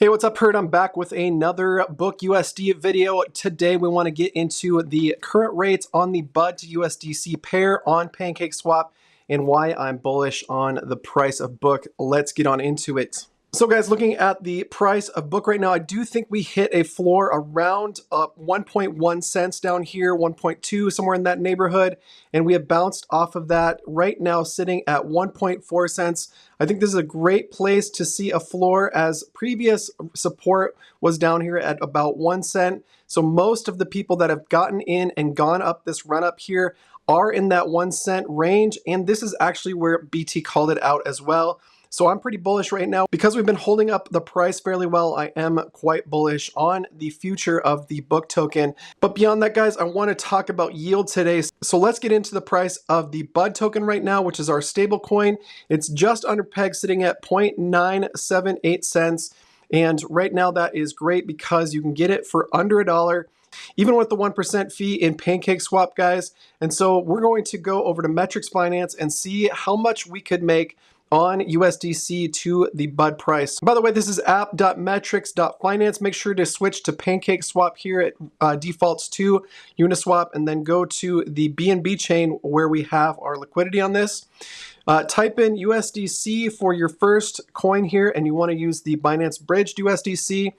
Hey, what's up, Herd? I'm back with another BUD-USD video. Today we want to get into the current rates on the BUD to USDC pair on Pancake swap and why I'm bullish on the price of BUD. Let's get on into it. So guys, looking at the price of BUD right now, I do think we hit a floor around 1.1 cents down here, 1.2, somewhere in that neighborhood, and we have bounced off of that right now sitting at 1.4 cents. I think this is a great place to see a floor, as previous support was down here at about 1 cent. So most of the people that have gotten in and gone up this run up here are in that 1 cent range, and this is actually where BT called it out as well. So I'm pretty bullish right now. Because we've been holding up the price fairly well, I am quite bullish on the future of the BUD token. But beyond that, guys, I want to talk about yield today. So let's get into the price of the BUD token right now, which is our stable coin. It's just under peg, sitting at 0.978 cents. And right now that is great because you can get it for under $1, even with the 1% fee in Pancake swap, guys. And so we're going to go over to Metrics Finance and see how much we could make on USDC to the BUD price. By the way, this is app.metrics.finance. Make sure to switch to Pancake swap here. It defaults to Uniswap, and then go to the BNB chain where we have our liquidity on this. Type in USDC for your first coin here, and you want to use the Binance Bridged USDC.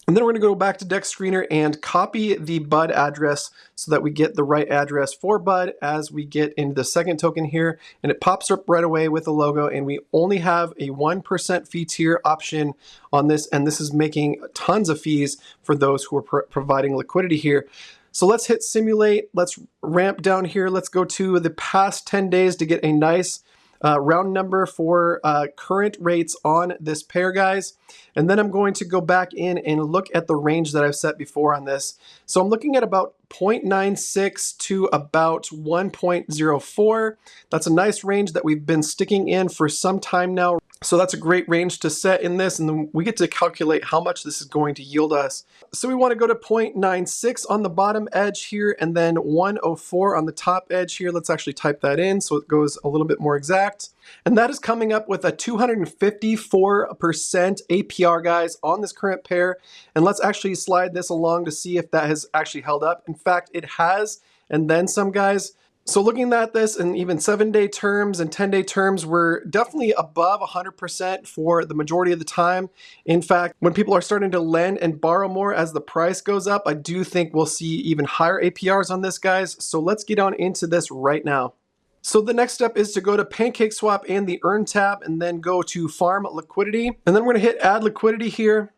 And then we're going to go back to Dex Screener and copy the BUD address so that we get the right address for BUD as we get into the second token here. And it pops up right away with the logo, and we only have a 1% fee tier option on this, and this is making tons of fees for those who are providing liquidity here. So let's hit simulate. Let's ramp down here. Let's go to the past 10 days to get a nice round number for current rates on this pair, guys. And then I'm going to go back in and look at the range that I've set before on this. So I'm looking at about 0.96 to about 1.04. That's a nice range that we've been sticking in for some time now. So that's a great range to set in this, and then we get to calculate how much this is going to yield us. So we want to go to 0.96 on the bottom edge here, and then 104 on the top edge here. Let's actually type that in so it goes a little bit more exact. And that is coming up with a 254% APR, guys, on this current pair. And let's actually slide this along to see if that has actually held up. In fact, it has, and then some, guys. So looking at this, and even 7-day terms and 10-day terms, we're definitely above 100% for the majority of the time. In fact, when people are starting to lend and borrow more as the price goes up, I do think we'll see even higher APRs on this, guys. So let's get on into this right now. So the next step is to go to Pancake swap and the Earn tab, and then go to Farm Liquidity. And then we're going to hit Add Liquidity here.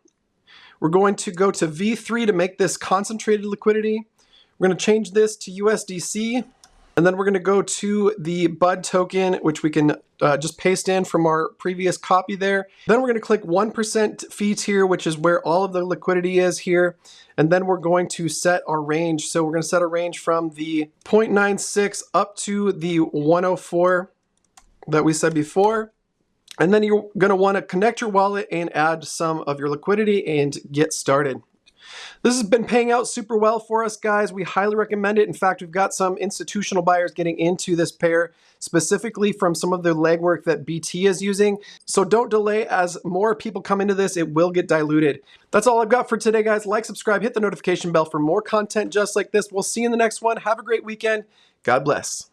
We're going to go to V3 to make this concentrated liquidity. We're going to change this to USDC. And then we're going to go to the BUD token, which we can just paste in from our previous copy there. Then we're going to click 1% fee tier, which is where all of the liquidity is here. And then we're going to set our range. So we're going to set a range from the 0.96 up to the 104 that we said before. And then you're going to want to connect your wallet and add some of your liquidity and get started. This has been paying out super well for us, guys. We highly recommend it. In fact, we've got some institutional buyers getting into this pair, specifically from some of the legwork that BT is using. So don't delay. As more people come into this, it will get diluted. That's all I've got for today, guys. Like, subscribe, hit the notification bell for more content just like this. We'll see you in the next one. Have a great weekend. God bless.